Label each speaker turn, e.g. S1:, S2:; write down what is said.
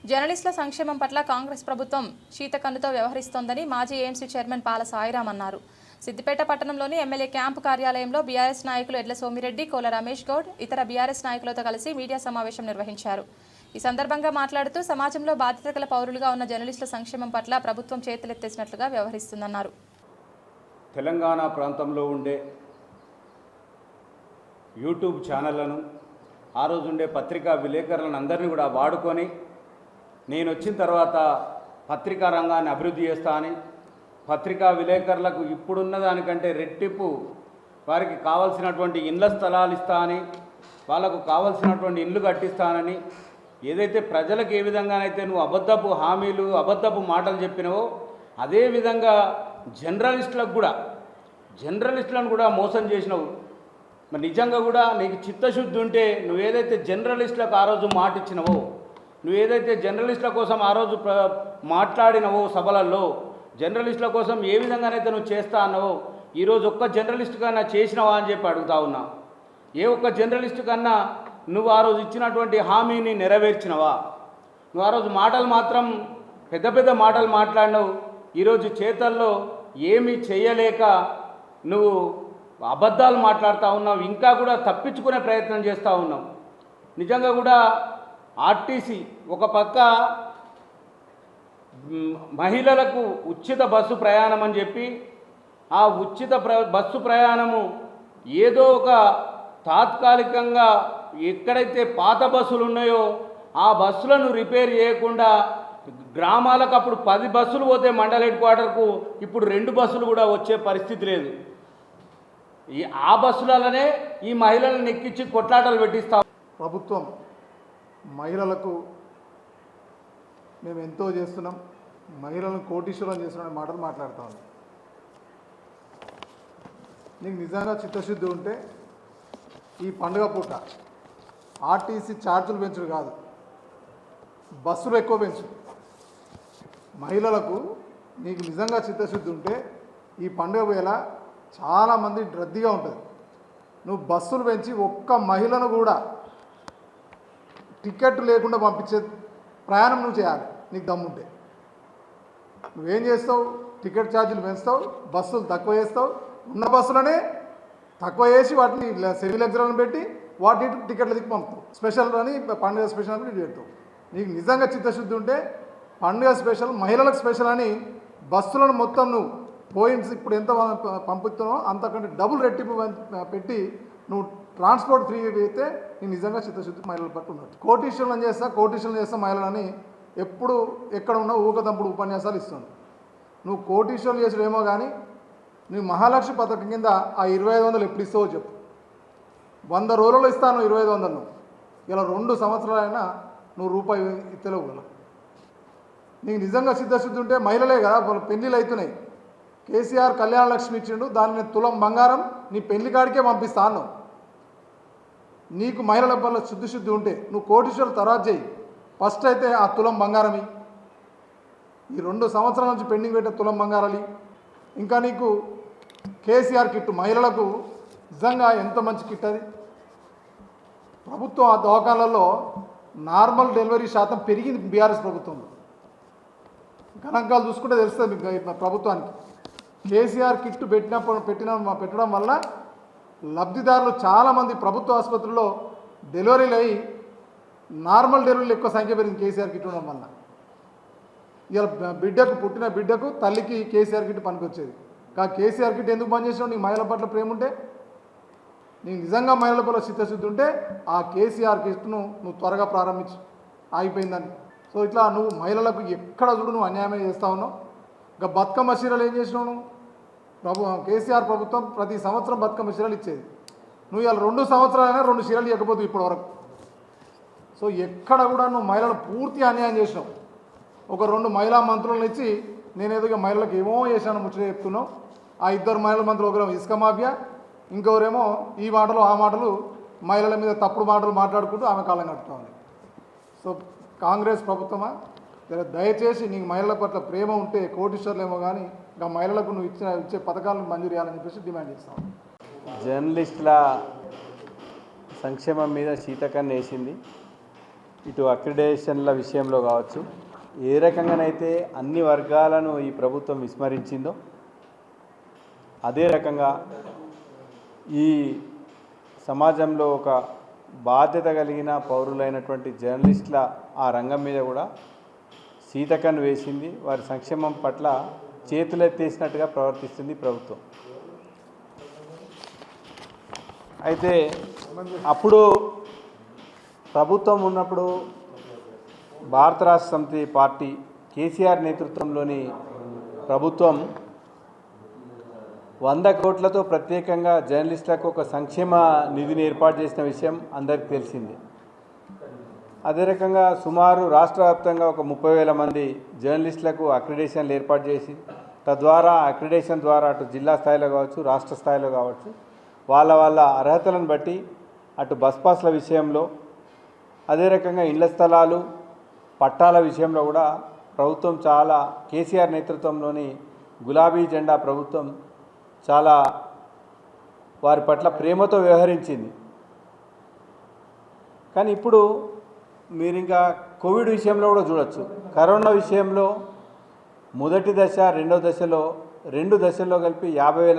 S1: జర్నలిస్టుల సంక్షేమం పట్ల కాంగ్రెస్ ప్రభుత్వం శీతకన్నుతో వ్యవహరిస్తోందని మాజీ ఏఎంసీ చైర్మన్ పాల సాయిరాం అన్నారు. సిద్దిపేట పట్టణంలోని ఎమ్మెల్యే క్యాంపు కార్యాలయంలో బీఆర్ఎస్ నాయకులు ఎడ్ల సోమిరెడ్డి, కోల రమేష్ గౌడ్, ఇతర బీఆర్ఎస్ నాయకులతో కలిసి మీడియా సమావేశం నిర్వహించారు. ఈ సందర్భంగా మాట్లాడుతూ సమాజంలో బాధ్యత గల పౌరులుగా ఉన్న జర్నలిస్టుల సంక్షేమం పట్ల ప్రభుత్వం చేతులెత్తేసినట్లుగా వ్యవహరిస్తుందన్నారు.
S2: తెలంగాణ ప్రాంతంలో ఉండే యూట్యూబ్ ఛానళ్లను ఆ రోజు ఉండే పత్రికా విలేకరులను అందరినీ కూడా వాడుకొని నేను వచ్చిన తర్వాత పత్రికా రంగాన్ని అభివృద్ధి చేస్తా అని, పత్రికా విలేకరులకు ఇప్పుడున్న దానికంటే రెట్టింపు వారికి కావాల్సినటువంటి ఇండ్ల స్థలాలు ఇస్తా అని, వాళ్ళకు కావాల్సినటువంటి ఇండ్లు కట్టిస్తానని, ఏదైతే ప్రజలకు ఏ విధంగానైతే నువ్వు అబద్ధపు హామీలు అబద్ధపు మాటలు చెప్పినవో అదేవిధంగా జర్నలిస్టులను కూడా మోసం చేసినావు. మరి నిజంగా కూడా నీకు చిత్తశుద్ధి ఉంటే నువ్వు ఏదైతే జర్నలిస్టులకు ఆ రోజు మాట ఇచ్చినవో, నువ్వు ఏదైతే జర్నలిస్టుల కోసం ఆ రోజు మాట్లాడినవో, సభలలో జర్నలిస్టుల కోసం ఏ విధంగానైతే నువ్వు చేస్తా అన్నావో ఈరోజు ఒక్క జర్నలిస్టు కన్నా చేసినావా అని చెప్పి అడుగుతా ఉన్నా. ఏ ఒక్క జర్నలిస్టు కన్నా నువ్వు ఆ రోజు ఇచ్చినటువంటి హామీని నెరవేర్చినవా? నువ్వు ఆ రోజు మాటలు మాత్రం పెద్ద పెద్ద మాటలు మాట్లాడినావు. ఈరోజు చేతల్లో ఏమీ చేయలేక నువ్వు అబద్ధాలు మాట్లాడుతూ ఉన్నావు. ఇంకా కూడా తప్పించుకునే ప్రయత్నం చేస్తూ ఉన్నావు. నిజంగా కూడా ఆర్టీసీ ఒక పక్క మహిళలకు ఉచిత బస్సు ప్రయాణం అని చెప్పి ఆ ఉచిత బస్సు ప్రయాణము ఏదో ఒక తాత్కాలికంగా ఎక్కడైతే పాత బస్సులు ఉన్నాయో ఆ బస్సులను రిపేర్ చేయకుండా గ్రామాలకు అప్పుడు 10 బస్సులు పోతే మండల హెడ్ క్వార్టర్కు ఇప్పుడు 2 బస్సులు కూడా వచ్చే పరిస్థితి లేదు. ఆ బస్సులనే ఈ మహిళలను ఎక్కించి కొట్లాటలు పెట్టిస్తాం.
S3: ప్రభుత్వం మహిళలకు మేము ఎంతో చేస్తున్నాం, మహిళలను కోటీశ్వరం చేస్తున్నాం మాటలు మాట్లాడుతూ ఉన్నాం. నీకు నిజంగా చిత్తశుద్ధి ఉంటే ఈ పండుగ పూట ఆర్టీసీ ఛార్జీలు పెంచుడు కాదు, బస్సులు ఎక్కువ పెంచు. మహిళలకు నీకు నిజంగా చిత్తశుద్ధి ఉంటే ఈ పండుగ వేళ చాలామంది రద్దీగా ఉంటుంది. నువ్వు బస్సులు పెంచి ఒక్క మహిళను కూడా టికెట్ లేకుండా పంపించే ప్రయాణం నువ్వు చేయాలి. నీకు దమ్ముంటే నువ్వేం చేస్తావు? టికెట్ ఛార్జీలు పెంచుతావు, బస్సులు తక్కువ చేస్తావు, ఉన్న బస్సులనే తక్కువ చేసి వాటిని సెమీ లగ్జరీలను పెట్టి వాటి టికెట్ల దిక్కు పంపుతావు. స్పెషల్ అని పండుగ స్పెషల్ అని పెడతావు. నీకు నిజంగా చిత్తశుద్ధి ఉంటే పండుగ స్పెషల్, మహిళలకు స్పెషల్ అని బస్సులను మొత్తం నువ్వు పోయింట్స్ ఇప్పుడు ఎంత పంపుతున్నావో అంతకంటే డబుల్ రెట్టింపు పెట్టి నువ్వు ట్రాన్స్పోర్ట్ ఫ్రీ అయితే నీకు నిజంగా చిత్తశుద్ధి మహిళల పట్ల ఉన్నట్టు. కోటీశ్వరులను చేస్తా మహిళలని ఎప్పుడు ఎక్కడ ఉన్నా ఊకదంపుడు ఉపన్యాసాలు ఇస్తుంది. నువ్వు కోటీశ్వరులు చేసుడేమో కానీ నువ్వు మహాలక్ష్మి పథకం కింద ఆ 2500 ఎప్పుడు ఇస్తావో చెప్పు. 100 రోజుల్లో ఇస్తాను 2500. నువ్వు ఇలా 2 సంవత్సరాలైనా నువ్వు రూపాయి ఇస్తలేవు కదా. నీకు నిజంగా సిద్ధశుద్ధి ఉంటే మహిళలే కదా వాళ్ళ పెళ్ళిళ్ళు అవుతున్నాయి. కేసీఆర్ కళ్యాణ లక్ష్మి ఇచ్చిండు, దాన్ని తులం బంగారం నీ పెళ్లి కాడికే పంపిస్తాను. నీకు మహిళల వల్ల శుద్ధి ఉంటే నువ్వు కోటీశ్వరులు తర్వాత చేయి. ఫస్ట్ అయితే ఆ తులం బంగారమి, ఈ 2 సంవత్సరాల నుంచి పెండింగ్ పెట్టే తులం బంగారాలి. ఇంకా నీకు కేసీఆర్ కిట్టు మహిళలకు నిజంగా ఎంత మంచి కిట్ అది. ప్రభుత్వం ఆ దవాఖానాలలో నార్మల్ డెలివరీ శాతం పెరిగింది బీఆర్ఎస్ ప్రభుత్వంలో. గణాంకాలు చూసుకుంటే తెలుస్తుంది ప్రభుత్వానికి. కేసీఆర్ కిట్టు పెట్టడం వల్ల లబ్ధిదారులు చాలామంది ప్రభుత్వ ఆసుపత్రుల్లో డెలివరీలు అయ్యి నార్మల్ డెలివరీలు ఎక్కువ సంఖ్య పెరిగింది కేసీఆర్ కిట్ ఉండడం వల్ల. ఇలా పుట్టిన బిడ్డకు తల్లికి కేసీఆర్ కిట్ పనికొచ్చేది. కానీ కేసీఆర్ కిట్ ఎందుకు బంద్ చేసినావు? నీకు మహిళల పట్ల ప్రేమ ఉంటే, నీకు నిజంగా మహిళల పట్ల చిత్తశుద్ధి ఉంటే ఆ కేసీఆర్ కిట్ను నువ్వు త్వరగా ప్రారంభించు, ఆగిపోయిందని. సో ఇట్లా నువ్వు మహిళలకు ఎక్కడ చూడు నువ్వు అన్యాయమే చేస్తూ ఉన్నావు. ఇంకా బతుకమ్మ చీరలు ఏం చేసినావు నువ్వు? కేసీఆర్ ప్రభుత్వం ప్రతి సంవత్సరం బతుకమ్మ చీరలు ఇచ్చేది. నువ్వు ఇలా 2 సంవత్సరాలైనా 2 చీరలు ఇవ్వకపోతే ఇప్పటివరకు. సో ఎక్కడ కూడా నువ్వు మహిళలు పూర్తి అన్యాయం చేసినావు. ఒక 2 మహిళా మంత్రులను ఇచ్చి నేనేదో మహిళలకు ఏమో చేశాను ముచ్చట చెప్తున్నావు. ఆ 2 మహిళా మంత్రులు, ఒకరేమో ఇసుక మాఫియా, ఇంకొకరేమో ఈ మాటలు ఆ మాటలు మహిళల మీద తప్పుడు మాటలు మాట్లాడుకుంటూ ఆమె కాలం కట్టుతా ఉంది. సో కాంగ్రెస్ ప్రభుత్వమా, దయచేసి నీకు మహిళల పట్ల ప్రేమ ఉంటే కోటీశ్వర్లేమో కానీ ఇంకా మహిళలకు నువ్వు ఇచ్చే పథకాలను మంజూరు చేయాలని చెప్పేసి డిమాండ్ చేస్తాం.
S4: జర్నలిస్టుల సంక్షేమం మీద శీతకన్ను వేసింది. ఇటు అక్రిడేషన్ల విషయంలో కావచ్చు, ఏ రకంగానైతే అన్ని వర్గాలను ఈ ప్రభుత్వం విస్మరించిందో అదే రకంగా ఈ సమాజంలో ఒక బాధ్యత కలిగిన పౌరులైనటువంటి జర్నలిస్టుల ఆ రంగం మీద కూడా సీతకన్ను వేసింది. వారి సంక్షేమం పట్ల చేతులెత్తేసినట్టుగా ప్రవర్తిస్తుంది ప్రభుత్వం. అయితే అప్పుడు ప్రభుత్వం ఉన్నప్పుడు భారత రాష్ట్ర సమితి పార్టీ కేసీఆర్ నేతృత్వంలోని ప్రభుత్వం 100 కోట్లతో ప్రత్యేకంగా జర్నలిస్టులకు ఒక సంక్షేమ నిధిని ఏర్పాటు చేసిన విషయం అందరికీ తెలిసింది. అదే రకంగా సుమారు రాష్ట్ర వ్యాప్తంగా ఒక 30,000 మంది జర్నలిస్టులకు అక్రిడేషన్లు ఏర్పాటు చేసి తద్వారా అక్రిడేషన్ ద్వారా అటు జిల్లా స్థాయిలో కావచ్చు, రాష్ట్ర స్థాయిలో కావచ్చు, వాళ్ళ అర్హతలను బట్టి అటు బస్ పాస్ల విషయంలో, అదే రకంగా ఇళ్ల స్థలాలు పట్టాల విషయంలో కూడా ప్రభుత్వం చాలా కేసీఆర్ నేతృత్వంలోని గులాబీ జెండా ప్రభుత్వం చాలా వారి పట్ల ప్రేమతో వ్యవహరించింది. కానీ ఇప్పుడు మీరు ఇంకా కోవిడ్ విషయంలో కూడా చూడొచ్చు. కరోనా విషయంలో మొదటి దశ, రెండో దశలో 2 దశల్లో కలిపి 50,000